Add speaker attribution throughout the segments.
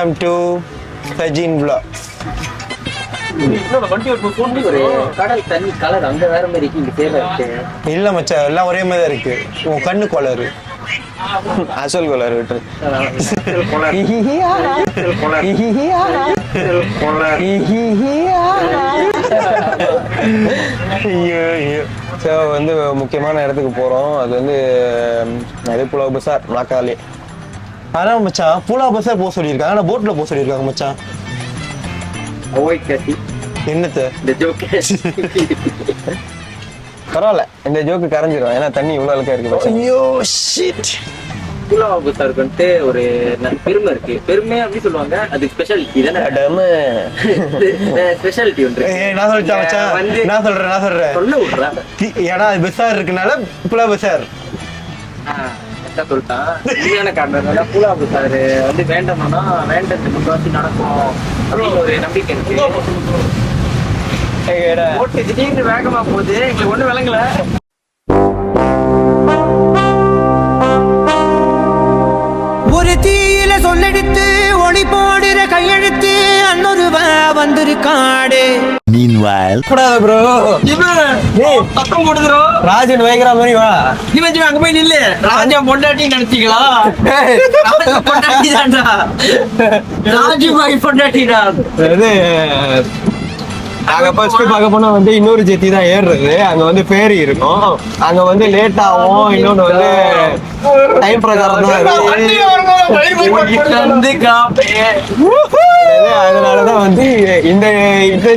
Speaker 1: Welcome to Sajin vlog.
Speaker 2: கடல் தண்ணி colour அங்க வேற மாதிரி இருக்கு, இங்க சேல இருக்கு.
Speaker 1: இல்ல மச்சான், எல்லாம் ஒரே மாதிரி தான் இருக்கு. உன் கண்ணு கலரு அசல் கலர் விட்டு ஸோ வந்து முக்கியமான இடத்துக்கு போறோம். அது வந்து நிறைய புலா பசார் நாக்காலே. அதான் மச்சான், புலா பசார் போக சொல்லியிருக்காங்க, ஆனா போட்ல போக சொல்லியிருக்காங்க மச்சான். என்னத்த பரவாயில்ல, இந்த ஜோக்கு கரைஞ்சிரும், ஏன்னா தண்ணி இவ்வளவு அழுக்கா இருக்கு. ஐயோ ஷிட்.
Speaker 2: புலா பசாருக்கு ஒரு பெருமை இருக்கு. பெருமை அப்படி சொல்லுவாங்க, அது ஸ்பெஷாலிட்டி தானே. ஸ்பெஷாலிட்டி ஒன்று
Speaker 1: நான் சொல்லிட்டேன் மச்சான், நான் சொல்றேன்
Speaker 2: சொல்ல விடுறேன்.
Speaker 1: ஏன்னா அது பசார் இருக்குனால புலா பசார்
Speaker 2: சொல்லிட்டான். உண்மையான காரணம் புலா பசார் வந்து வேண்டணும்னா வேண்டது முக்காசி நடக்கும் அப்படின்னு ஒரு நம்பிக்கை இருக்கு. ஓட்டு திடீர்னு வேகமா போகுது, எங்களுக்கு ஒண்ணு விளங்கல.
Speaker 3: ஒரு தீயில சொல்லெடுத்து ஒளி போடுற கையெழுத்து அன்னொரு வந்திருக்காடு.
Speaker 1: ப்ரோ
Speaker 2: பக்கம் போடுதுரோ
Speaker 1: ராஜன் வைக்கிற மாதிரி வா.
Speaker 2: இவன் அங்க போய் நில்லு. ராஜா பொண்டாட்டின்னு நினைச்சீங்களா? பொண்டாட்டி தான்டா, ராஜுபாய் பொண்டாட்டிடா.
Speaker 1: நாங்க ஃபர்ஸ்ட் பார்க்க போனா வந்து இன்னொரு ஜெத்தி தான் ஏறுறது. அங்க வந்து பேரி இருக்கும், அங்க வந்து லேட் ஆகும். இன்னொன்னு வந்து டைம் பிரகாரம் தான். அதனாலதான் வந்து இந்த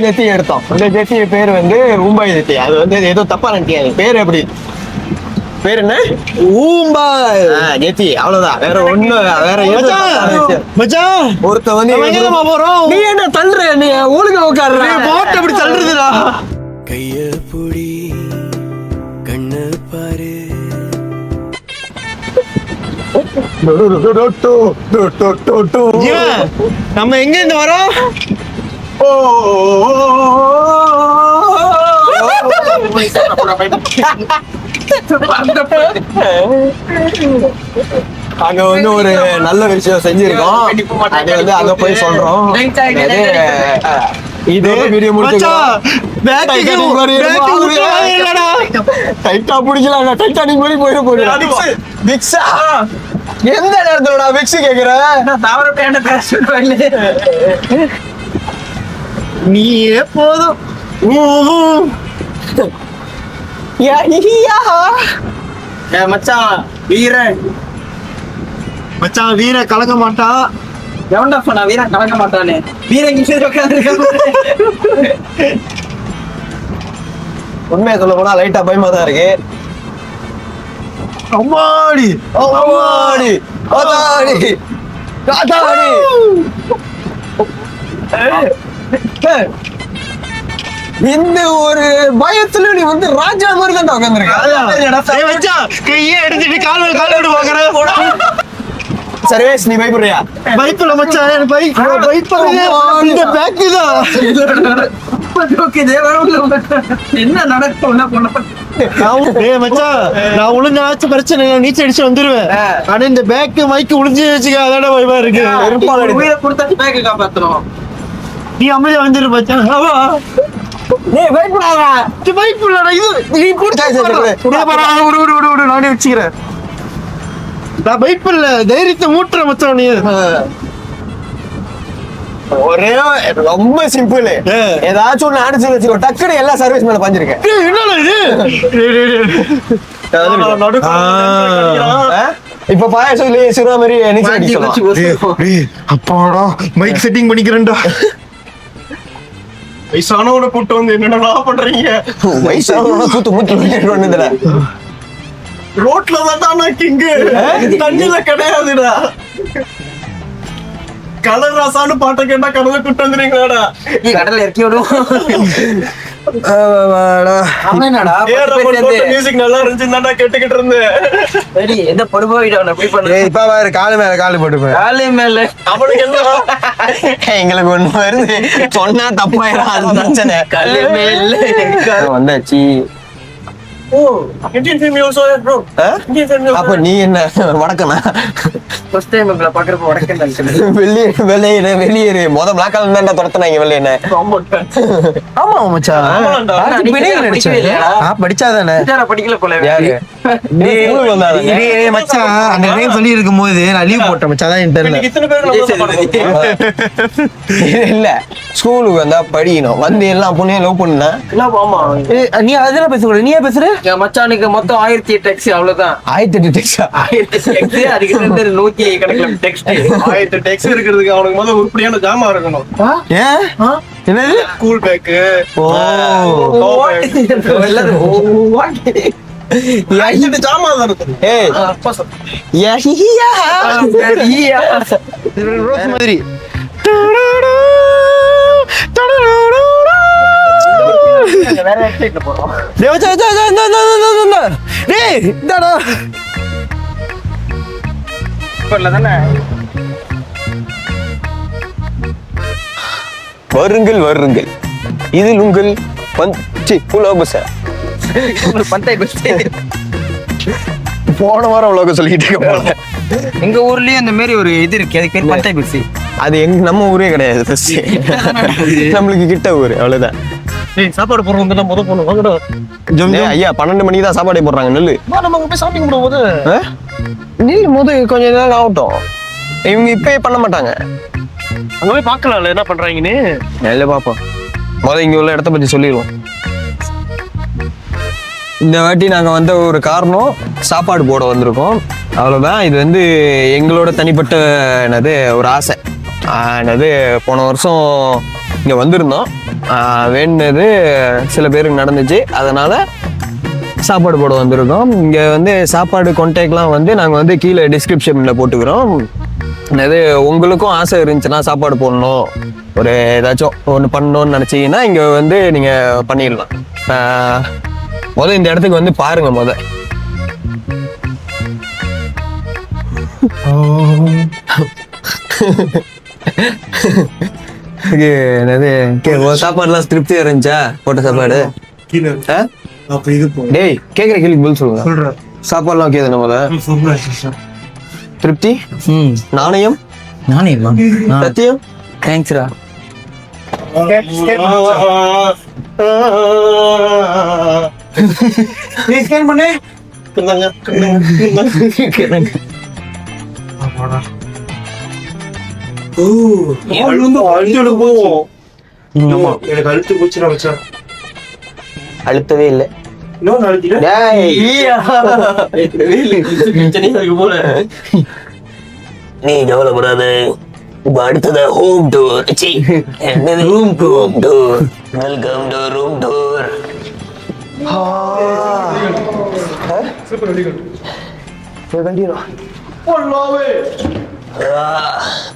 Speaker 1: ஜெத்தி எடுத்தோம். இந்த ஜெத்தி பேர் வந்து ஊம்பாய் ஜெத்தி. அது வந்து ஏதோ தப்பா நினைக்காது, பேர் எப்படி பேர் என்ன? ஊம்பாய் ஜெத்தி, அவ்வளவுதான். வேற ஒண்ணு வேற ஒருத்த வந்து நீ என்ன தள்ளுற, நீ ஒழுங்கா உட்காரு, போட்டு அப்படி தள்ளுறதுடா.
Speaker 3: கைய புடி கண்ணு பாரு.
Speaker 1: நம்ம எங்க இருந்து வரோம்? அங்க வந்து ஒரு நல்ல விஷயம் செஞ்சிருக்கோம், அது வந்து அங்க போய் சொல்றோம். இது வீடியோ முடிச்சிடலாம். டைட்டா பிடிக்கலாம், டைட்டானிக் மாதிரி போயிட போகுது. விக்ஸா எந்த நேரத்துல விக்ஸ் கேக்குற? நீயே போதும்.
Speaker 2: மச்சான் வீரன்,
Speaker 1: மச்சான் வீர கலக்க மாட்டான்.
Speaker 2: எவன்டா சொன்னா வீரன் கலக்க மாட்டானே? வீரன்
Speaker 1: உண்மையை சொல்ல போனா லைட்டா பயமா தான் இருக்கு. அம்மாடி அம்மாடி அதாடி அதாடி. இந்த ஒரு பயத்துல நீ வந்து ராஜா மாதிரி தான் உட்காந்துருக்க. கையே எடுத்துட்டு கால் கால் பாக்குற. சர்வேஷ், நீ பயப்படுறியா? பயப்பட மச்சான், இந்த பேக்கு தான்.
Speaker 2: என்ன நடக்கும்?
Speaker 1: நான் உளுந்தாச்சும் பிரச்சனை இல்லை, நீச்சல் அடிச்சு வந்துருவேன். ஆனா இந்த பேக்கு மைக்கு உளிஞ்சு வச்சுக்க, அதோட பயமா இருக்கு.
Speaker 2: உயிரை கொடுத்தா பேக்கு காப்பாத்தணும்.
Speaker 1: நீ அமைதியா வந்துரு மச்சான். நானே வச்சுக்கிறேன். நான் பயப்படல, தைரியத்தை மூட்டுற மச்சான். நீ ஒரே ரொம்ப சிம்பிள், ஏதாச்சும் ஒண்ணு அடிச்சு வச்சுக்கோ, டக்குனு எல்லா சர்வீஸ் மேல பாஞ்சிருக்கேன். இப்ப பாயாசம் சிறுவா மாதிரி அப்பாடா மைக் செட்டிங் பண்ணிக்கிறேன்டா. வயசானவனை கூட்டு வந்து என்னடா பண்றீங்க? வயசானவனை கூத்து மூத்து ரோட்ல தான் கிங்கு, தண்ணில கிடையாதுடா. கலர் ராசான்னு பாட்டை கேட்டா கடலை கூட்டு வந்துறீங்களாடா?
Speaker 2: கடலை இறக்கி விடும்.
Speaker 1: மியூசிக் நல்லா இருந்துச்சுன்னா கேட்டுக்கிட்டு இருந்தேன்.
Speaker 2: எந்த பொறுப்பா
Speaker 1: இப்ப வேற காலு மேல காலு போட்டு
Speaker 2: காலு மேல
Speaker 1: அவனுக்கு என்ன எங்களுக்கு ஒண்ணு வருது சொன்னா தப்பாயிரும், அது பிரச்சனை.
Speaker 2: காலு மேல
Speaker 1: வந்தாச்சு. Indian film also there, bro. Indian film also. அப்ப நீ என்ன வடக்கனா?
Speaker 2: ஃபர்ஸ்ட் டைம் உங்களை பாக்குறப்ப வடக்கன் நினைக்கிறேன்.
Speaker 1: வெளியேறு மொத பிளாக்கால இருந்தா துரத்துனாங்க வெளியே. ஆமா மச்சான். படிச்சாதானே
Speaker 2: படிக்கல போல.
Speaker 1: மச்சான் அந்த டைம் சொல்லி இருக்கும் போது நான் லீவ் போட்டேன் மச்சான். அதான் தெரியல. இல்ல ஸ்கூலுக்கு வந்தா படிக்கணும். வந்து எல்லாம் பொண்ணையும் லவ் பண்ணா.
Speaker 2: ஆமா
Speaker 1: நீ அதெல்லாம் பேச நீயே பேசுற.
Speaker 2: மச்சானுக்கு மொத்தம் 1008 டெக்ஸ்ட் அவ்வளவுதான்.
Speaker 1: 1008 டெக்ஸ்ட்.
Speaker 2: 1008 டெக்ஸ்ட் அதுக்கு 100 கணக்குல டெக்ஸ்ட்.
Speaker 1: 1008 டெக்ஸ்ட் இருக்கிறதுக்கு அவனுக்கு முதல்ல உருப்படியான ஜாமா இருக்கணும். ஏன் என்னது ஸ்கூல் பேக். ஓ எல்லாரும் ஜாமா தான் இருக்கு. ஏய் மாதிரி வருங்கள் வருங்கள் இதில் உங்கள் போன வாரம் உலகம் சொல்லிட்டு இருக்க போல.
Speaker 2: எங்க ஊர்லயே அந்த மாதிரி ஒரு இது இருக்கு. அதுக்கு பேர் பட்டாய் பஸ்.
Speaker 1: அது நம்ம ஊரே கிடையாது. நம்மளுக்கு கிட்ட ஊரு அவ்வளவுதான்.
Speaker 2: சாப்பாடு போடுறவங்க தான் முதல் போகணும். வாங்கடா
Speaker 1: ஐயா 12 மணிக்கு தான் சாப்பாடே போடுறாங்க. நெல்லு
Speaker 2: நம்ம போய் ஷாப்பிங் பண்ணும்போது
Speaker 1: நெல் போது கொஞ்ச நேரம் ஆகட்டும். இவங்க இப்பயே பண்ண மாட்டாங்க.
Speaker 2: அங்க போய் பாக்கலாம்ல என்ன பண்றாங்கன்னு.
Speaker 1: நெல்ல பாப்போம். முதல்ல இங்க உள்ள இடத்த பத்தி சொல்லிடுவோம். இந்த வாட்டி நாங்க வந்த ஒரு காரணம் சாப்பாடு போட வந்திருக்கோம். அவ்வளவுதான். இது வந்து எங்களோட தனிப்பட்ட ஒரு ஆசை. போன வருஷம் இங்க வந்திருந்தோம். வேண்டினது சில பேருக்கு நடந்துச்சு. அதனால சாப்பாடு போட வந்திருக்கோம். இங்க வந்து சாப்பாடு கான்டாக்ட்லாம் வந்து நாங்க வந்து கீழே டிஸ்கிரிப்ஷன்ல போட்டுக்கிறோம். உங்களுக்கும் ஆசை இருந்துச்சுன்னா சாப்பாடு போடணும், ஒரு ஏதாச்சும் ஒன்று பண்ணணும்னு நினைச்சீங்கன்னா இங்க வந்து நீங்க பண்ணிடலாம். இந்த இடத்துக்கு வந்து பாருங்க. சாப்பாடுலாம் திருப்தியா இருந்துச்சா? போட்ட சாப்பாடு டேய் கேக்குற கேள்வி பதில் சொல்லுங்க. சாப்பாடுலாம் ஓகே தானே? திருப்தி? நாணயம்? சத்தியம்?
Speaker 2: தேங்க்ஸ்ரா.
Speaker 1: ஸ்கேன் பண்ணு.
Speaker 4: எனக்கு அழுத்து போச்சுன்னா வச்சா
Speaker 1: அழுத்தவே இல்லை. நீ கவலைப்படாத. இப்ப அடுத்தது home tour. Room tour. Welcome to room tour.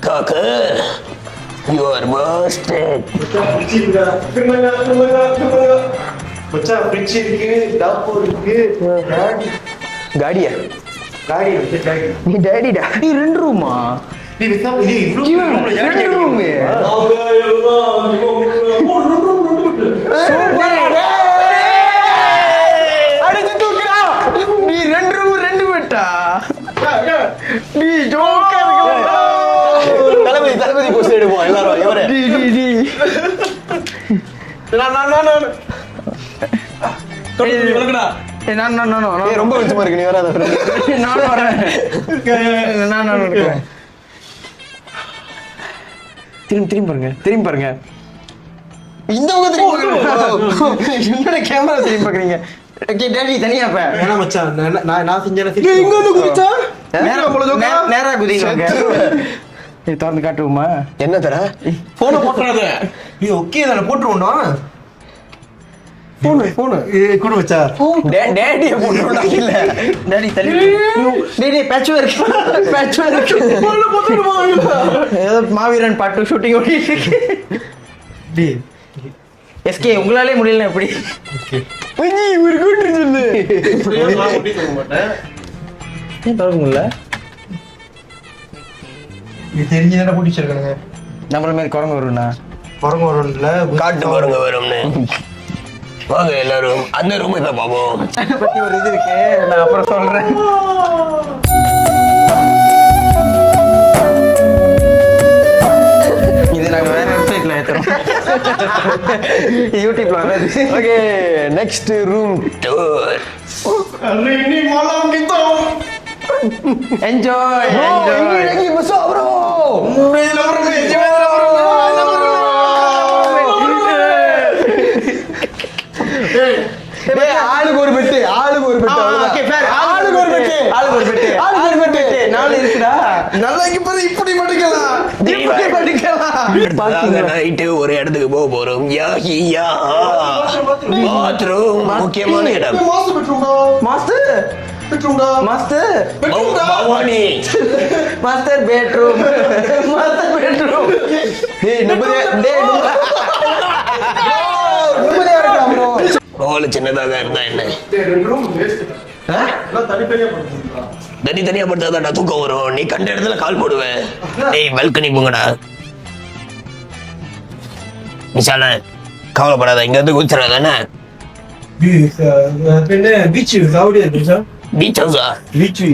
Speaker 1: Cock you are busted.
Speaker 4: மச்சா ஃப்ரிட்ஜ் இருக்கு, டாப்போ இருக்கு,
Speaker 1: காடியா?
Speaker 4: காடி வந்து டாடி.
Speaker 1: நீ டாடிடா. நீ 2 ரூமா?
Speaker 4: நீ விசா நீ ரூம்
Speaker 1: 2 ரூம். அடிச்சு தூக்குடா. நீ 2 ரூம் 2 பெட்டா? நீ ஜோக்கா இருக்க. தளபதி போஸ்ட் எடுப்போம் எல்லாரும். இவரே ரொம்ப வெளிச்சமா இருக்கு. நீ வராத.
Speaker 2: நானும் வரேன். திரும்பி பாருங்க.
Speaker 1: இந்த பக்கம் திரும்பி என்னோட கேமரா திரும்பி பாக்குறீங்க. டேடி தனியா பே.
Speaker 4: வேணா மச்சான். நான் செஞ்சேனா
Speaker 1: எங்க வந்து குதிச்சா?
Speaker 2: நேரா குதிங்க. திறந்து காட்டுவோமா?
Speaker 1: என்ன தர?
Speaker 4: போன போட்றாத. நீ ஓகே தான போட்றோம்னா? போன் கூட வச்சா.
Speaker 1: டேடிய போட்றோம்டா. இல்ல
Speaker 2: டாடி தள்ளி. Daddy batch work.
Speaker 4: போன்ல போட்றோமா?
Speaker 2: ஏதோ மாவீரன் பாட்டு ஷூட்டிங் ஓடிட்டு இருக்கு.
Speaker 4: டி
Speaker 2: எஸ்கே உங்களாலே முடியல எப்படி?
Speaker 1: நீ ஒரு கூட்டி சொல்லு.
Speaker 4: நான் அப்படி சொல்ல மாட்டேன்.
Speaker 2: ஏன் தரங்கல?
Speaker 4: நீ தெரிஞ்சதா புடிச்சிருக்கானுங்க.
Speaker 2: நம்மள மாதிரி குரங்கு வரும்னா.
Speaker 4: குரங்கு வரும்ல.
Speaker 1: காட்டு குரங்கு வரும்னு.
Speaker 5: வாங்க எல்லாரும் அந்த ரூம் இப்ப பாப்போம்.
Speaker 1: பத்தி ஒரு இது இருக்கு, நான் அப்புறம் சொல்றேன். இது நாங்க வேற வெப்சைட்ல ஏத்துறோம், யூடியூப்ல வராது.
Speaker 5: Okay, next room tour.
Speaker 1: Enjoy ஆளுக்கு ஒரு பெட்டு, ஆளுக்கு ஒரு பெட்டு, ஆளுக்கு ஒரு பெட்டு, ஆளுக்கு ஒரு பெட்டு, ஆளுக்கு ஒரு பெட்டு. நாலு இருக்குடா.
Speaker 4: நாளைக்கு பிறகு இப்படி படிக்கலாம்.
Speaker 1: இப்படி படிக்கலாம்.
Speaker 5: நைட்டு ஒரு இடத்துக்கு போக போறோம். யாஹியா பாத்ரூம், முக்கியமான இடம்.
Speaker 4: மாஸ்டர் பெட்ரூம்டா.
Speaker 1: மாஸ்டர்
Speaker 4: பெட்ரூம்டா.
Speaker 1: Master
Speaker 5: Bhavani
Speaker 1: master bedroom, master bedroom. டேய் நிம்மதியா, டேய் நிம்மதியா இருக்கலாம் ப்ரோ.
Speaker 5: ஹால் சின்னதாக இருந்தா என்ன,
Speaker 4: ரெண்டு ரூம் வேஸ்ட். எல்லாம் தனித்தனியா பண்ணுறீங்களா?
Speaker 5: தனித்தனியா படுத்தாதான் தூக்கம் வரும். நீ கண்ட இடத்துல கால் போடுவேன். டேய் பால்கனி போங்கடா. விசால கவலைப்படாத, இங்க இருந்து குதிச்சிடாதானே.
Speaker 4: പിന്നെ ബീച്ച് അവിടെ ബീച്ചാ
Speaker 5: பீச் ஹவுஸா?
Speaker 4: ബീച്ച്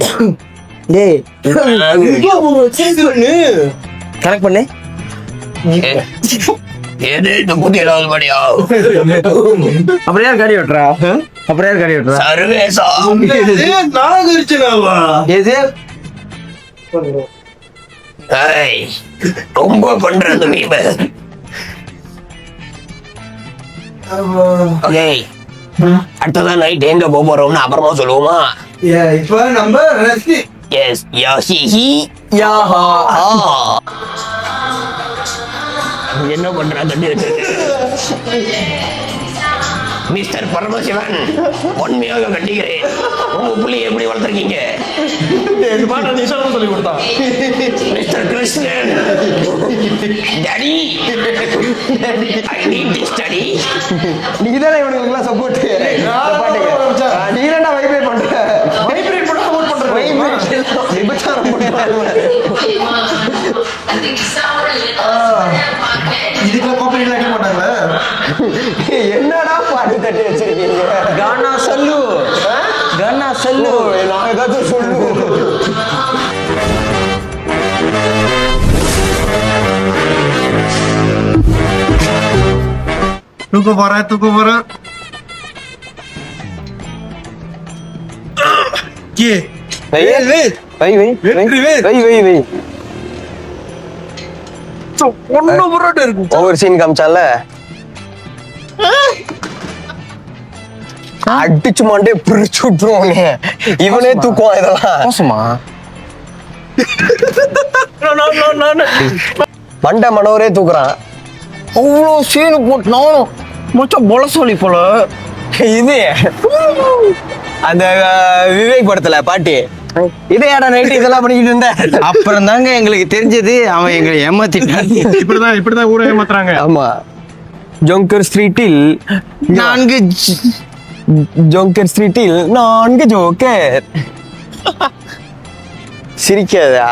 Speaker 1: டேய் கனெக்ட் பண்ணு.
Speaker 5: ஏது இந்த புதிய ஏதாவது படியா?
Speaker 1: அப்புறம் யார் காடி ஓட்டுறா? அப்புறம் யார் காடி ஓட்டுறா?
Speaker 5: சர்வேசா
Speaker 4: நான் இருச்சுனாவா
Speaker 1: எது
Speaker 5: ஏய், ரொம்ப பண்ற அந்த மீம. ஓகே, அடுத்ததான் நைட் எங்க போக போறோம்னு அப்புறமா சொல்லுவோமா?
Speaker 4: இப்ப நம்ம ரெஸ்ட்
Speaker 5: எஸ், யாஹிஹி யாஹா. என்ன பண்றா தண்ணி இருக்கு? மிஸ்டர் பரமசிவன், உண்மையாக கண்டிக்கிறேன். உங்க புள்ளியை எப்படி வளர்த்துருக்கீங்க?
Speaker 4: சொல்லி கொடுத்தான்.
Speaker 5: Mister Krishnan, daddy I need the study.
Speaker 1: நீங்க தானே இவனுக்குலாம் சப்போர்ட். நீ என்னடா வைப்ரேட் பண்ற?
Speaker 4: வைப்ரேட் பண்ண சப்போர்ட் பண்ற.
Speaker 1: விபச்சாரம்
Speaker 4: இதுக்குள்ள காப்பி வைக்க மாட்டாங்களே.
Speaker 1: என்னடா பாட்டு தட்டி வச்சிருக்கீங்க? கானா சல்லு, கானா சல்லு. நான் ஏதாவது சொல்லுவோம்.
Speaker 4: தூக்க போறேன்.
Speaker 1: ஒவ்வொரு சீன் காமிச்சால அடிச்சு மாண்டே பிரிச்சு விட்டுருவாங்க. இவனே தூக்குவான் இதெல்லாம். மோசமா மண்டை மனோரே தூக்குறான். அவ்வளோ சீனு போட்டு நானும் மொச்சம் பொலசோலி போல. இது அந்த விவேக் படத்துல பாட்டி இதையாடா நைட்டு இதெல்லாம் பண்ணிக்கிட்டு இருந்த. அப்புறம் தாங்க எங்களுக்கு தெரிஞ்சது அவன் எங்களை ஏமாத்திட்டான்.
Speaker 4: இப்படிதான் ஊரை ஏமாத்துறாங்க.
Speaker 1: ஆமா, ஜோங்கர் ஸ்ட்ரீட்டில் 4 ஜோக்கர். சிரிக்காதா?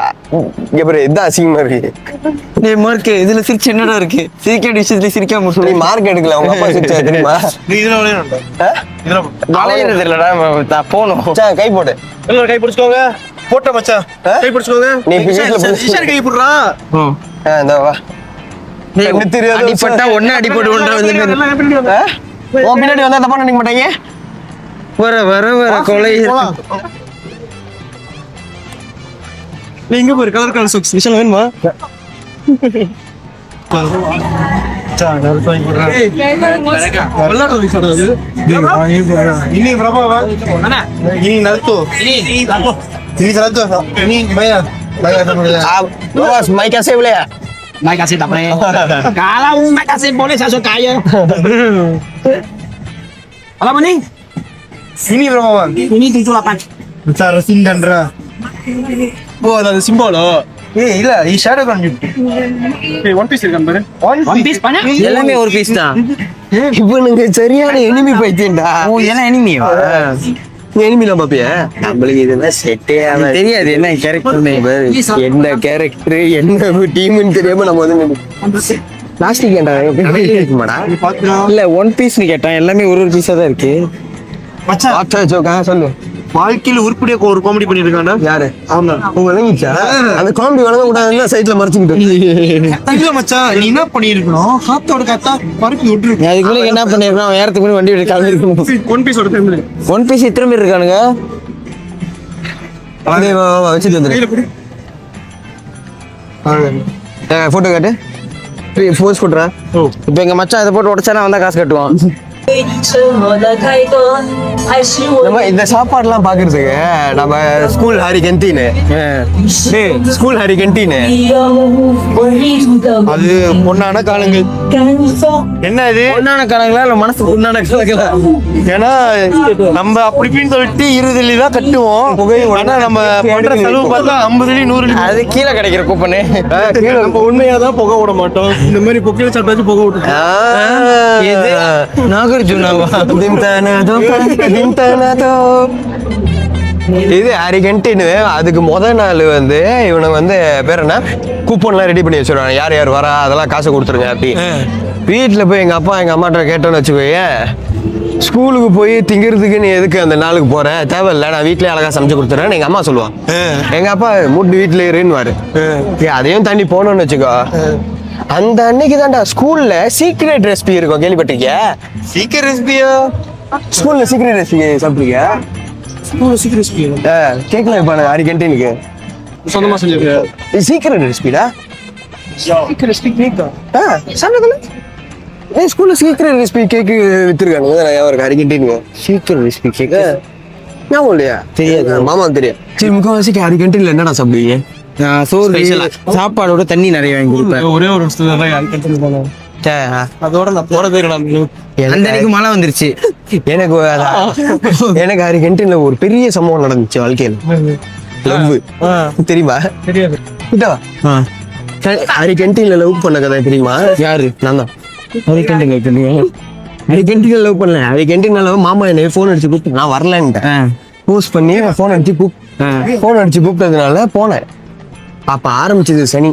Speaker 1: இதான் அசிங்கமா இருக்கு. இதுல சிரிச்சு என்னடா இருக்கு? சிரிக்க விஷயத்துல சிரிக்காம சொல்லி மார்க் எடுக்கல. அவங்க அப்பா சிரிச்சா தெரியுமா?
Speaker 4: இதுல விளையாடணும்.
Speaker 1: வளையிறது இல்லடா, நான் போகணும். கை போடு.
Speaker 4: எல்லாரும் கை பிடிச்சுக்கோங்க. போட்ட மச்சான் கை பிடிச்சுக்கோங்க.
Speaker 1: நீ வீட்டுல
Speaker 4: கை போடுறா.
Speaker 1: இந்த வா. அடிப்பட்டா ஒன்னு அடிப்பட்டு பின்னாடி வந்தா தப்பா நினைக்க மாட்டாங்க. வர கொலை.
Speaker 4: நீ இங்க போய் கலர் சாக்ஸ் விஷயம் வேணுமா? ini berapa bang? Mana? Ini Naruto. Ini Naruto. Ini bayar. Bayar sama dia.
Speaker 1: Bos, mai kasih boleh ya?
Speaker 6: Mai kasih tak boleh. Kalau mai kasih boleh saya suka ya. Apa nih?
Speaker 4: Ini berapa bang?
Speaker 6: Ini 78.
Speaker 4: Besar Sindandra. Oh, ada simbol oh. இல்ல இது shadow concept. One piece இருக்கான் பாரு.
Speaker 6: One piece banyak?
Speaker 1: எல்லாமே ஒரு piece தான். இவனுங்க சரியான enemy பைத்தியம்டா.
Speaker 6: Oh, இதெல்லாம் எனிமியா?
Speaker 1: எனிமில பாப்பியா? நம்மளுக்கு இதெல்லாம் செட்டே ஆகாது. தெரியாது என்ன கேரக்டர், என்ன கேரக்டர், என்ன டீம்னு தெரியாம நம்ம வந்து பிளாஸ்டிக் இருக்குமாடா?
Speaker 6: இல்ல 1 பீஸ் நீ கேட்டான், எல்லாமே ஒரு பீஸா தான் இருக்கு.
Speaker 4: மச்சான்
Speaker 1: சொல்லு.
Speaker 4: வாழ்க்கையில உருப்படியா ஒரு காமெடி பண்ணிருக்காண்டா.
Speaker 1: யாரு?
Speaker 4: ஆமா,
Speaker 1: உங்க விளங்கிச்சா? அந்த காமெடி வளங்க கூடாதுன்னா சைட்ல மறைச்சுக்கிட்டு.
Speaker 4: இல்ல மச்சான், நீ என்ன பண்ணிருக்கணும், காத்தோட காத்தா பருப்பி விட்டுரு.
Speaker 6: நீ அதுக்கு முன்னாடி என்ன பண்ணிருக்கான், அவன் ஏறத்துக்கு முன்னாடி வண்டி எடுத்து கிளம்பி இருக்கணும்.
Speaker 4: 1 பீஸோட ஃபேமிலி
Speaker 6: 1 பீஸ் இத்தனை பேர் இருக்கானுங்க.
Speaker 1: வச்சுட்டு வந்துரு. போட்டோ காட்டு. போஸ்ட் கொடுறா.
Speaker 6: இப்ப எங்க மச்சான் இதை போட்டு உடச்சானா வந்தா காசு கட்டுவான்.
Speaker 1: இந்த சாப்பாடுலாம் பாக்குறதுக்கு நம்ம ஸ்கூல் ஹாரி கென்டீனு, ஸ்கூல் ஹாரி கென்டீனு அது பொண்ணான காலங்கள். என்ன இது
Speaker 6: பொண்ணான காலங்களா இல்ல மனசு பொண்ணான காலங்களா?
Speaker 1: ஏன்னா நம்ம அப்படி இப்படின்னு சொல்லிட்டு 20 தான் கட்டுவோம். ஆனா நம்ம பண்ற செலவு பார்த்தா 50 100.
Speaker 6: அது கீழே கிடைக்கிற கூப்பனு.
Speaker 4: நம்ம உண்மையாதான் புகை விட மாட்டோம். இந்த மாதிரி பொக்கையில சாப்பிட்டாச்சும் புகை விட்டு.
Speaker 1: இது ஹாரி கென்டீனு. அதுக்கு முதல் நாள் வந்து இவனுக்கு வந்து பேர் என்ன, கூப்பன்லாம் ரெடி பண்ணி வச்சிருவாங்க. யார் யார் வரா அதெல்லாம் காசு கொடுத்துருங்க அப்படி. வீட்டில் போய் எங்கள் அப்பா எங்கள் அம்மாட்ட கேட்டோன்னு வச்சுக்கோயே, ஸ்கூலுக்கு போய் திங்கிறதுக்கு நீ எதுக்கு அந்த நாளுக்கு போற, தேவையில்லை, நான் வீட்லயே அழகா சமைச்சு கொடுத்துறேன் எங்க அம்மா சொல்லுவான். எங்க அப்பா மூட்டு வீட்டுல இருன்னுவாரு. அதையும் தாண்டி போனோம்னு வச்சுக்கோ, அந்த அன்னைக்கு தான்டா ஸ்கூல்ல சீக்ரெட் ரெசிபி இருக்கும். கேள்விப்பட்டிருக்கியா? சீக்ரெட் ரெசிபியோ? ஸ்கூல்ல சீக்ரெட் ரெசிபி சாப்பிட்டுருக்கியா?
Speaker 4: ஸ்கூல்ல சீக்கிரம் ரெசிபி
Speaker 1: கேட்கல இப்ப ஹாரி கேன்டீனுக்கு
Speaker 4: சொந்தமா செஞ்சிருக்கேன்.
Speaker 1: இது சீக்ரெட் ரெசிபிடா.
Speaker 4: சீக்கிரம் ரெசிபி கேக்கா
Speaker 1: சாப்பிட்டதுல ஸ்கூல்ல சீக்ரெட் ரெசிபி கேக்கு வித்துருக்காங்க. ஹாரி கேன்டீனுக்கு சீக்ரெட் ரெசிபி கேக்கு ஞாபகம் இல்லையா? தெரியாது, மாமா தெரியும். சரி, முக்கால்வாசி ஹாரி கேன்டீன்ல என்னடா சாப்பிடுவீங்க?
Speaker 6: சோறு சாப்பாடோட தண்ணி நிறைய வாங்கி கொடுப்பேன்.
Speaker 4: ஒரே ஒரு வருஷத்துல அதோட நான் போறதே
Speaker 6: அந்த அன்னைக்கு மழை வந்துருச்சு.
Speaker 1: எனக்கு ஹாரி கேன்டீன்ல ஒரு பெரிய சம்பவம் நடந்துச்சு வாழ்க்கையில. லவ் தெரியுமா?
Speaker 4: தெரியாது.
Speaker 1: ஹாரி கேன்டீன்ல லவ் பண்ண கதை தெரியுமா?
Speaker 6: யாரு?
Speaker 1: நான் தான்.
Speaker 6: ஹாரி கேன்டீன்
Speaker 1: ஹாரி கேன்டீன்ல லவ் பண்ணல. ஹாரி கேன்டீன்ல லவ். மாமா என்ன போன் அடிச்சு கூப்பிட்டு நான் வரலன்ட்டேன். போஸ்ட் பண்ணி போன் அடிச்சு கூப்பிட்டதுனால போனேன். அப்ப ஆரம்பிச்சது சனி.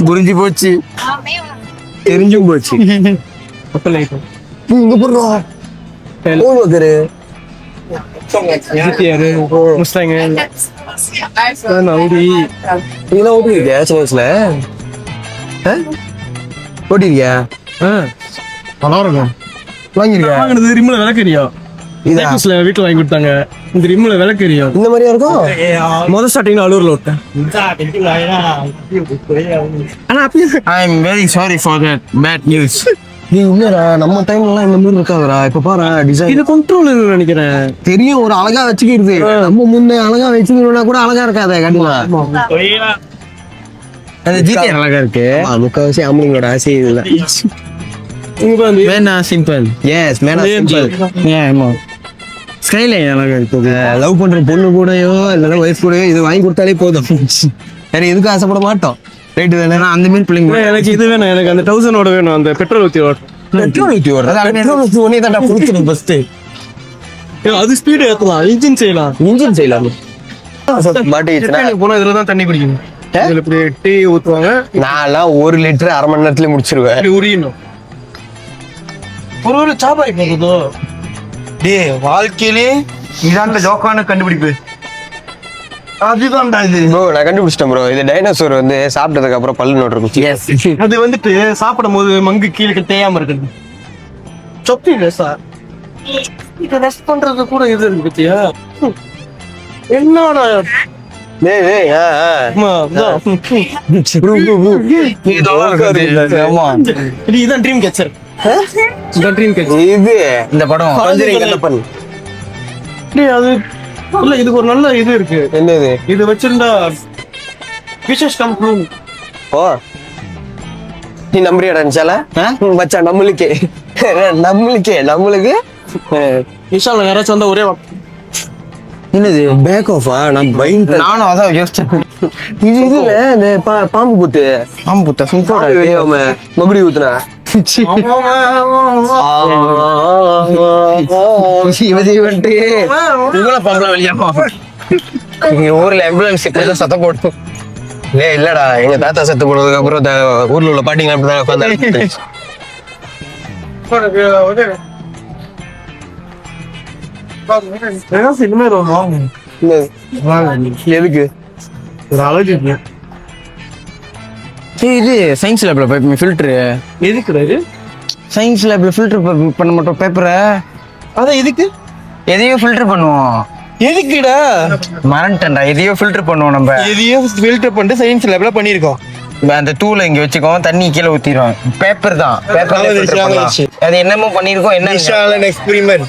Speaker 1: புரிஞ்சு போச்சு, தெரிஞ்சும் போச்சு. இங்க போடுறோம் ஓட்டிருக்கியா சின்ன வயசுல? ஓட்டிருக்கியா?
Speaker 4: நல்லா இருக்கும்.
Speaker 1: வாங்கிருக்கா?
Speaker 4: ரிம்ல விளக்கறியா? வீட்டுல வாங்கி கொடுத்தாங்க. இந்த ரிம்ல விளக்கறியா
Speaker 1: இந்த மாதிரியா இருக்கும்.
Speaker 4: முதல் ஸ்டார்டிங்ல அலூர்ல விட்டேன்.
Speaker 6: ஆனா I am very sorry for that bad news.
Speaker 1: நீ இல்லடா, நம்ம டைம்ல எல்லாம் இந்த மாதிரி இருக்காதுடா. இப்ப பாரு டிசைன்.
Speaker 4: இது கண்ட்ரோல் நினைக்கிறேன்.
Speaker 1: தெரியும், ஒரு அழகா வச்சுக்கிறது. நம்ம முன்ன அழகா வச்சுக்கணும்னா கூட அழகா இருக்காத. கண்டிப்பா
Speaker 6: அந்த ஜிடி அழகா இருக்கு.
Speaker 1: முக்கால்வாசி ஆம்பளைங்களோட ஆசை இதுல.
Speaker 6: மேனா சிம்பிள்.
Speaker 1: எஸ், மேனா சிம்பிள்.
Speaker 6: ஆமா, ஸ்கைலைன் அழகா இருக்குது.
Speaker 1: லவ் பண்ற பொண்ணு கூடயோ இல்லைன்னா ஒய்ஃப் கூடயோ இது வாங்கி கொடுத்தாலே போதும். வேற எதுக்கும் ஆசைப்பட மாட்டோம். ரைட்டு தானே?
Speaker 6: அந்த மாதிரி பிள்ளைங்க
Speaker 4: எனக்கு இது வேணும். எனக்கு அந்த 1000 வேணும். அந்த பெட்ரோல் ஊத்தி
Speaker 1: பெட்ரோல் ஊத்தி ஒன்னே தாண்டா குளிக்கணும் ஃபர்ஸ்ட்.
Speaker 4: அது ஸ்பீடு ஏத்தலாம், இன்ஜின் செய்யலாம்.
Speaker 1: இன்ஜின் செய்யலாம்.
Speaker 4: போனா இதுல தான் தண்ணி குடிக்கணும். இதுல இப்படி டீ ஊத்துவாங்க.
Speaker 1: நான்லாம் 1 லிட்டர் 1/2 மணி நேரத்துல முடிச்சிருவேன்.
Speaker 4: உரியணும். ஒரு சாப்பாய் போகுதோ டே, வாழ்க்கையிலே இதாண்ட ஜோக்கான கண்டுபிடிப்பு. அதுதான்டா இது.
Speaker 1: ப்ரோ நான் கண்டுபிடிச்சிட்டேன் ப்ரோ. இது டைனோசர் வந்து சாப்பிட்டதுக்கு அப்புறம் பல்லு நோட்டு இருக்கும்.
Speaker 4: அது வந்துட்டு சாப்பிடும் போது மங்கு கீழே தேயாம இருக்குது. சொப்பி சார் இத ரெஸ்ட் பண்றது கூட இது இருக்கு பத்தியா? என்னடா இதான் ட்ரீம் கேச்சர்.
Speaker 1: இது இந்த படம்
Speaker 4: அது இல்ல, இதுக்கு ஒரு நல்ல இது இருக்கு.
Speaker 1: என்னது?
Speaker 4: இது வச்சிருந்தா விஷஸ் கம் ட்ரூ.
Speaker 1: ஓ, நீ நம்புறியாடா நிஷால? மச்சான் நம்மளுக்கு
Speaker 4: நிஷால யாராச்சும் வந்தா ஒரே
Speaker 1: என்னது பேக் ஆஃபா? நான் பயந்து
Speaker 6: நானும் அதான் யோசிச்சேன்.
Speaker 1: இது இதுல இந்த பாம்பு புத்து மறுபடி ஊத்துனா
Speaker 6: ஊர்ல ஆம்புலன்ஸ் சத்தம் போடும்.
Speaker 1: இல்லடா எங்க தாத்தா செத்து போனதுக்கு அப்புறம் ஊர்ல உள்ள பாட்டிங்க அப்படிதான் உட்காந்து எதுக்கு
Speaker 4: ஒரு அழகு
Speaker 6: இது சயின்ஸ் லேப்ல போய் ஃபில்டர்
Speaker 4: எதுக்குறாரு?
Speaker 6: சயின்ஸ் லேப்ல ஃபில்டர் பண்ண மாட்டோம் பேப்பரை.
Speaker 4: அதான் எதுக்கு?
Speaker 6: எதையோ ஃபில்டர் பண்ணுவோம்.
Speaker 4: எதுக்குடா?
Speaker 6: மறந்துட்டேன்டா. எதையோ ஃபில்டர் பண்ணுவோம் நம்ம.
Speaker 4: எதையோ ஃபில்டர் பண்ணிட்டு சயின்ஸ் லேப்ல பண்ணிருக்கோம்.
Speaker 6: அந்த தூளை இங்க வச்சுக்கோம், தண்ணி கீழே ஊத்திடுவோம். பேப்பர் தான். அது என்னமோ பண்ணிருக்கோம். என்ன
Speaker 4: எக்ஸ்பெரிமெண்ட்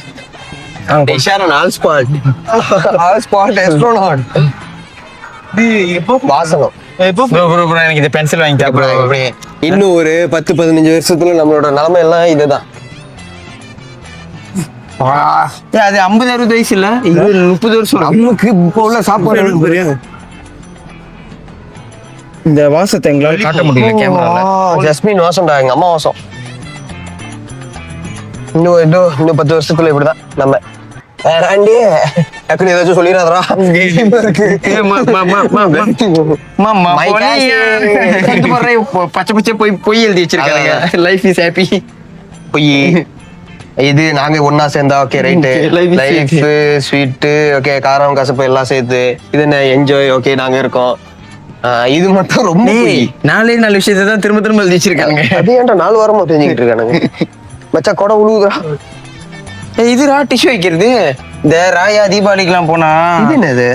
Speaker 1: ஆல் ஸ்பாட் எஸ்ட்ரோனாட் வாசகம்.
Speaker 6: எனக்கு இந்த பென்சில் வாங்கி தரேன்.
Speaker 1: இன்னும் ஒரு 10-15 வருஷத்துல நம்மளோட நிலைமை எல்லாம் இதுதான்.
Speaker 6: அது 50-60 வயசு இல்ல, 20-30 வருஷம்.
Speaker 1: நமக்கு இப்போ உள்ள சாப்பாடு
Speaker 6: இந்த வாசத்தை எங்களால காட்ட முடியல கேமரால.
Speaker 1: ஜஸ்மின் வாசம்டா, எங்க அம்மா வாசம். இன்னும் 10 வருஷத்துல இப்படிதான் நம்ம. டக்குனு ஏதாச்சும் சொல்லிடாதரா.
Speaker 6: பச்சை பச்சை பொய் எழுதி வச்சிருக்காங்க. Life is happy.
Speaker 1: பொய் இது நாங்க ஒன்னா சேர்ந்தா okay right. Life sweet okay, காரம் கசப்பு எல்லாம் சேர்த்து இது என்ன என்ஜாய் ஓகே நாங்க இருக்கோம். இது மட்டும் ரொம்ப
Speaker 6: 4 விஷயத்தை தான் திரும்ப திரும்ப எழுதி வச்சிருக்காங்க.
Speaker 1: அது ஏன்டா 4 வாரமா தெரிஞ்சுக்கிட்டு இருக்கானுங்க. மச்சா கொடை உழுகுதுடா.
Speaker 6: இதுரா டிஷ்யூ வைக்கிறது. இந்த ராயா தீபாவளிக்கெல்லாம் போனா
Speaker 1: இது என்னது?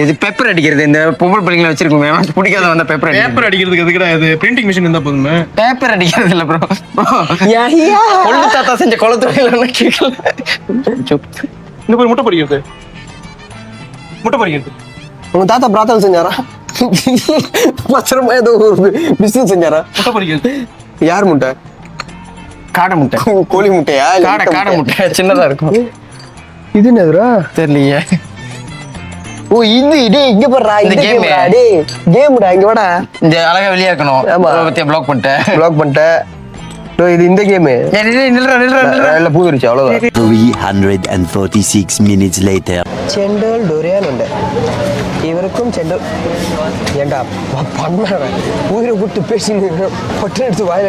Speaker 6: இது பேப்பர் அடிக்கிறது. இந்த பொம்பளை பிள்ளைங்களை வச்சிருக்கோமே, பிடிக்காத வந்த பேப்பர்
Speaker 4: அடிக்கிறதுக்கு எதுக்குடா? இது பிரிண்டிங் மிஷின் இருந்தா போதுமே.
Speaker 6: பேப்பர் அடிக்கிறது இல்ல ப்ரோ. கொள்ளு தாத்தா செஞ்ச குளத்துல கேட்கல.
Speaker 4: இந்த போய் முட்டை பொரிக்கிறது.
Speaker 1: உங்க தாத்தா பிராத்தல் செஞ்சாரா? பச்சரமா ஏதோ ஒரு பிசினஸ் செஞ்சாரா?
Speaker 4: முட்டை பொரிக்கிறது.
Speaker 1: யார் முட்டை?
Speaker 6: காடை முட்டை.
Speaker 1: கோழி முட்டையா?
Speaker 6: காடை முட்டை சின்னதா இருக்கும்.
Speaker 1: இது என்னதுரா?
Speaker 6: தெரியலையே.
Speaker 1: ஓ இது இங்க பாருடா, இந்த கேம்டா. டேய் கேம்டா, இங்க வாடா.
Speaker 6: இந்த அழகா வெளிய இருக்கணும். பத்தியா ப்ளாக் பண்ணிட்டேன். இது இந்த கேம்.
Speaker 1: இல்ல பூதுருச்சு அவ்வளவுதான்.
Speaker 7: 346 minutes later.
Speaker 1: செண்டல் டோரியான் உண்டு. இவருக்கும் செண்டல் ஏண்டா பண்ண உயிரை விட்டு பேசின்னு பட்டு எடுத்து வாயில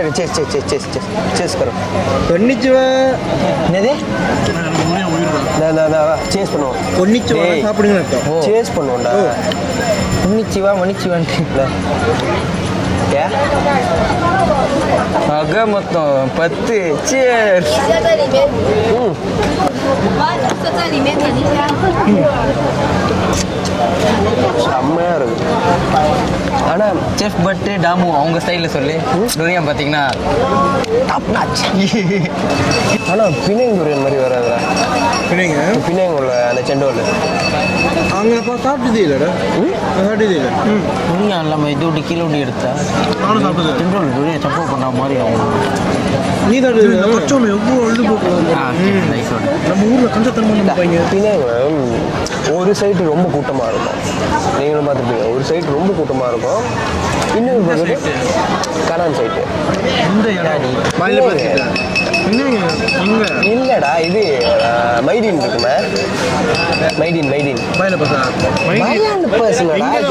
Speaker 1: சேஸ் கரும். என்னது? சேஸ் பண்ணுவோம். சேஸ் பண்ணுவோம்டா.
Speaker 6: மன்னிச்சிவான்ட்டு ஆக மொத்தம் 10. Cheers.
Speaker 8: 在里面等一下。
Speaker 1: செம்மையா இருக்கு. ஆனா
Speaker 6: செஃப் பட்டு டாமு அவங்க ஸ்டைல்ல சொல்லி துரியம் பாத்தீங்கன்னா டாப் நாச்.
Speaker 1: ஆனா பிணைங் துரியன் மாதிரி வராதுடா. பிணைங் உள்ள அந்த செண்டோல்
Speaker 4: அங்கப்பா சாப்பிட்டதே இல்லடா. சாப்பிட்டதே இல்லை.
Speaker 6: துரியம் இல்லாம இது விட்டு கீழே விட்டு எடுத்தா
Speaker 4: நானும் சாப்பிட்டது.
Speaker 6: செண்டோல் துரியம் சப்போ பண்ண மாதிரி ஆகும்.
Speaker 4: நீ தான் பச்சோமே எவ்வளோ எழுது போட்டு நம்ம ஊர்ல கஞ்சத்தனமா
Speaker 1: பிணைங் ஒரு சைடு ரொம்ப கூட்டமா இருக்கும். நீங்களும் பார்த்துருப்பீங்க. ஒரு சைடு ரொம்ப கூட்டமா இருக்கும். இன்னொரு பக்கத்து கரான் சைட்டு.
Speaker 4: இந்த இடம்
Speaker 1: இல்லடா இது மைதீன் இருக்குமே. மைதீன்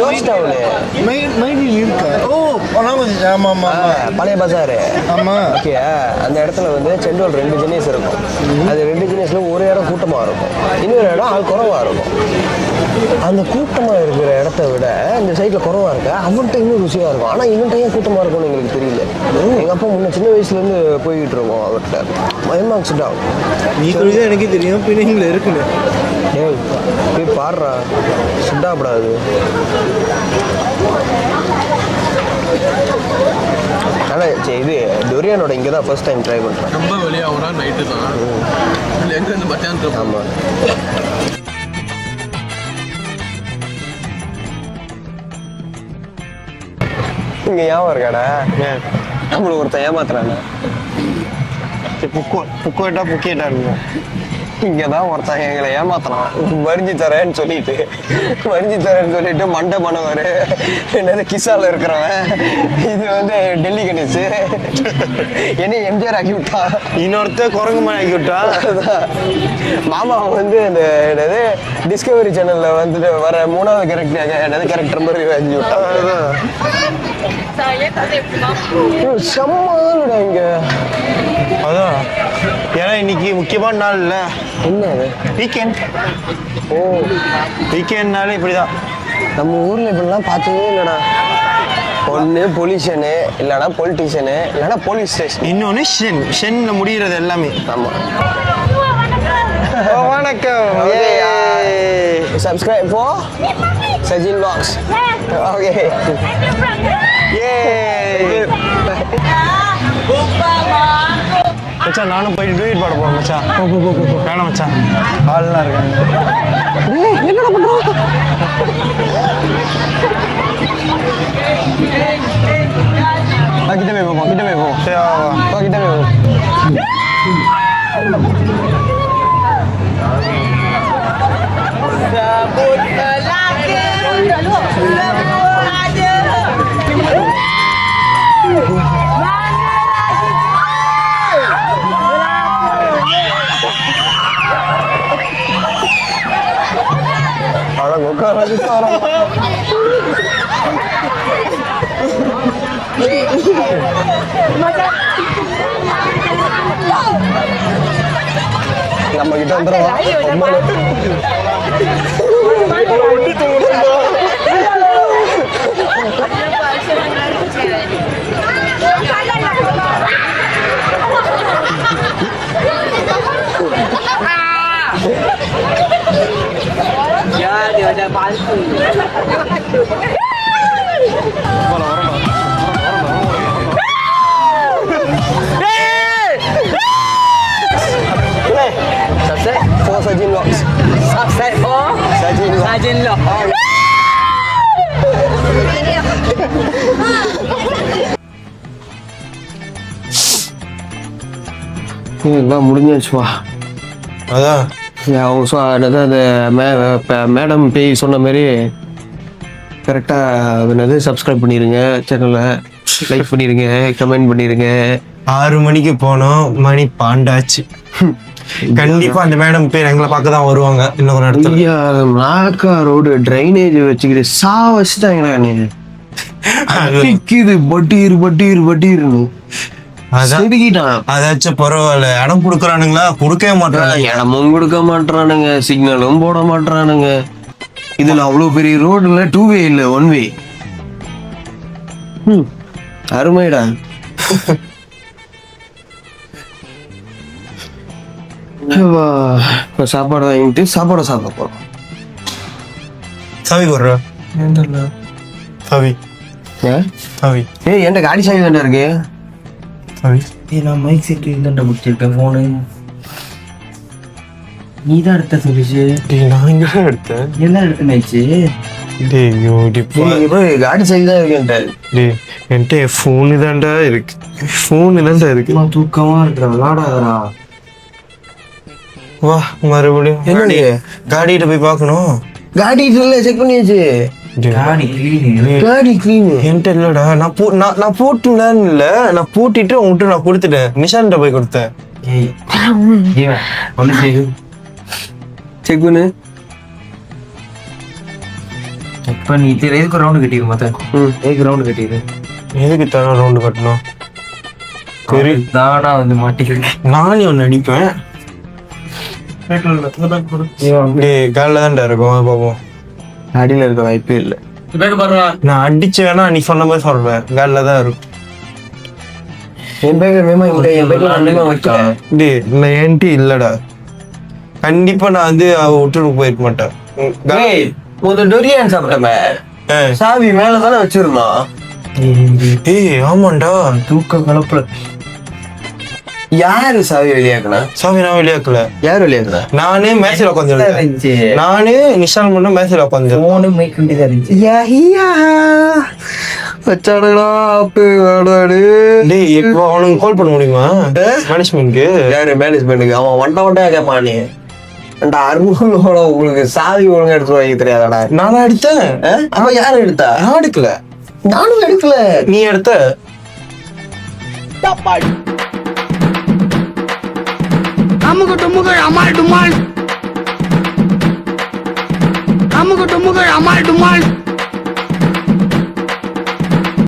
Speaker 1: ஜோர்ஜ் டவுனு
Speaker 4: இருக்கா? ஓ ஆமா
Speaker 1: பழைய பஜாரு.
Speaker 4: ஆமா
Speaker 1: ஓகே. அந்த இடத்துல வந்து செண்டோல் 2 ஜெனிஸ் இருக்கும். அது 2 ஜெனிஸ்ல ஒரு இடம் கூட்டமா இருக்கும், இன்னொரு இடம் ஆள் குறவா இருக்கும். அந்த கூட்டமா இருக்கிற இடத்த விட இந்த சைட்ல குறவா இருக்கு. அவன்கிட்ட இன்னும் ருசியா இருக்கும். ஆனா இவன்கிட்ட ஏன் கூட்டமா இருக்கும்னு எங்களுக்கு தெரியல. எங்க அப்பா முன்ன சின்ன வயசுல இருந்து போய்கிட்டு இருக்கோம் அவர்கிட்ட. பயமாச்சுட்டா.
Speaker 4: நீ சொல்லிதான் எனக்கே தெரியும் பிணைங்கள இருக்குன்னு.
Speaker 1: டேய் போய் பாடுறா, சுட்டாப்படாது. ஆனா இது டொரியானோட இங்கே தான் ஃபர்ஸ்ட் டைம் ட்ரை பண்ணுறேன்.
Speaker 4: ரொம்ப வெளியாகும்னா நைட்டு தான். எங்கே இருந்து மத்தியானத்தில்?
Speaker 1: ஆமாம். இங்கே ஞாபகம் இருக்காடா, நம்மளை ஒருத்தன் ஏமாத்துறாங்க. புக்கோட்டா இருக்கும். இங்கதான் ஒருத்தன் எங்களை ஏமாத்தலாம் வரிஞ்சு தரேன்னு சொல்லிட்டு மண்டை பண்ணுவாரு. என்னது கிசால இருக்கிறவன், இது வந்து டெல்லி கணேஷ் என்ன எம்ஜிஆர் ஆக்கி விட்டா,
Speaker 4: இன்னொருத்தர் குரங்குமா ஆக்கி விட்டா.
Speaker 1: மாமா வந்து இந்த என்னது டிஸ்கவரி சேனல்ல வந்துட்டு வர 3வது கேரக்டர் மாதிரி ஆக்கி விட்டா.
Speaker 8: Saya tak boleh mampu.
Speaker 1: செம்மாடா இங்க.
Speaker 4: அதான் ஏன்னா இன்னைக்கு முக்கியமான நாள் இல்ல,
Speaker 1: என்ன அது?
Speaker 4: வீக்கெண்ட்.
Speaker 1: ஓ,
Speaker 4: வீக்கெண்ட்னாலே இப்படிதான்.
Speaker 1: நம்ம ஊர்ல இப்படிலாம் பார்த்ததே இல்லடா. ஒன்று பொலிஷனு, இல்லைன்னா பொலிட்டிஷியனு, இல்லைன்னா போலீஸ் ஸ்டேஷன்.
Speaker 4: இன்னொன்னு ஷென்ல முடிகிறது எல்லாமே.
Speaker 1: ஆமா.
Speaker 4: வணக்கம்.
Speaker 1: Subscribe for Sajin Vlogs. Okay.
Speaker 4: மச்சான் நானும் போயிட்டு டூயிட் பாட போறேன் மச்சான். வேணாம் மச்சான், ஆள்லாம் இருக்காங்க.
Speaker 1: என்னடா பண்றோம்? கிட்ட போய் போவோம்.
Speaker 4: சரி, வா, வா.
Speaker 1: கிட்ட போய் போவோம். நம்ம கிட்ட வந்துடுவா.
Speaker 2: Ya, dia ada palsu.
Speaker 1: Subscribe for Sajin Vlogs.
Speaker 2: Subscribe for Sajin Vlog.
Speaker 1: எல்லாம் முடிஞ்சாச்சுவா.
Speaker 4: அதான்
Speaker 1: அவங்க அந்த மேடம் பேய் சொன்ன மாதிரி கரெக்டாக என்னது சப்ஸ்கிரைப் பண்ணிடுங்க, சேனலை லைக் பண்ணிடுங்க, கமெண்ட் பண்ணிடுங்க.
Speaker 4: 6 மணிக்கு போனோம், மணி 12 கண்டிப்பா அந்த மேடம் பேர் எங்களை பார்க்க தான் வருவாங்க. இன்னொரு இடத்துல
Speaker 1: ஐயா, நாக்கா ரோடு ட்ரைனேஜ் வச்சுக்கிட்டு வச்சுட்டாங்களா நீ? பட்டீர்னு செதுக்கிட்டான்.
Speaker 4: அதாச்சும் பரவாயில்ல, இடம் கொடுக்குறானுங்களா? கொடுக்கவே மாட்டாங்க.
Speaker 1: இடமும் கொடுக்க மாட்டானுங்க, சிக்னலும் போட மாட்டானுங்க. இதுல அவ்வளவு பெரிய ரோடு இல்ல, 2 வே இல்ல, 1 வே. அருமைடா. சாப்பாடு வாங்கிட்டு சாப்பாடு சாப்பிட போறோம்.
Speaker 4: சாவி போடுற சாவி சாவி
Speaker 1: என்கிட்ட காடி சாவி தானே இருக்கு.
Speaker 4: சாவி
Speaker 6: நான் மைக் செட் தான்டா முடிச்சிருக்கேன். போனு நீ தான் எடுத்த சொல்லிச்சு.
Speaker 4: நான் இங்க எடுத்தேன்.
Speaker 6: எல்லாம் எடுத்துனாச்சு.
Speaker 1: காடி சாவி தான் இருக்கு
Speaker 4: என்கிட்ட போனு தான்டா இருக்கு. போனு தான்டா இருக்கு.
Speaker 6: தூக்கமா இருக்கிற விளாடாதரா.
Speaker 4: வா மறுபடியும்
Speaker 1: என்னடி
Speaker 4: காடிகிட்ட போய் பார்க்கணும்.
Speaker 1: காடி செக் பண்ணியாச்சு.
Speaker 6: காடி கிளீனு.
Speaker 1: காடி கிளீன்
Speaker 4: என்கிட்ட இல்லடா. நான் போட்டுனேன்னு இல்ல, நான் பூட்டிட்டு உங்ககிட்ட நான் கொடுத்துட்டேன். நிஷான்கிட்ட போய் கொடுத்தேன்.
Speaker 6: ஒண்ணு செய்யும்
Speaker 1: செக் பண்ணு.
Speaker 6: செக் பண்ணிட்டு எதுக்கு ரவுண்டு கட்டிடு மொத்தம். எதுக்கு ரவுண்டு கட்டிடு?
Speaker 4: எதுக்கு தானே ரவுண்டு கட்டணும்?
Speaker 6: தானா வந்து மாட்டிக்கிறேன்.
Speaker 4: நானே ஒன்று அடிப்பேன். காலில் தான்டா இருக்கும், பார்ப்போம்.
Speaker 1: அடியில இருக்க வாய்ப்பே இல்லை.
Speaker 4: நான் அடிச்சு வேணா நீ சொன்ன மாதிரி சொல்றேன், காலில் தான் இருக்கும்.
Speaker 1: என் பேக்ல மேமா என் பேக்ல வைக்கிறேன்.
Speaker 4: நான் என்கிட்ட இல்லடா. கண்டிப்பா நான் வந்து விட்டுட்டு போயிருக்க மாட்டேன்.
Speaker 1: ஒரு டொரியான் சாப்பிட்டமே, சாவி மேலதானே வச்சிருந்தோம்.
Speaker 4: ஏய் ஆமாண்டா,
Speaker 6: தூக்க கலப்புல.
Speaker 1: யாரு சாவி வெளியாக்குனா?
Speaker 4: சாவி நான் வெளியாக்கல.
Speaker 1: யாரு வெளியாக்குனா?
Speaker 4: நானே மேட்ச்ல உட்காந்து, நானே நிஷான் மட்டும் மேட்ச்ல உட்காந்து.
Speaker 6: போனு மைக் கண்டிதான் இருந்துச்சு.
Speaker 1: வச்சாடுங்களா அப்பே வாடாடு.
Speaker 4: டேய் இப்போ அவனுக்கு கால் பண்ண முடியுமா மேனேஜ்மெண்ட்க்கு?
Speaker 1: யாரு மேனேஜ்மெண்ட்டுக்கு? அவன் வண்டா கேட்பான். நீ அந்த அருணோட உங்களுக்கு சாவி ஒழுங்கா எடுத்து வைக்க தெரியாதாடா?
Speaker 4: நானா எடுத்தேன்.
Speaker 1: அப்ப யாரு எடுத்தா?
Speaker 4: நான் எடுக்கல.
Speaker 1: நானும் எடுக்கல.
Speaker 4: நீ எடுத்த.
Speaker 3: அமுகு டுமுகு அமால் டுமால். அமுகு டுமுகு அமால் டுமால்.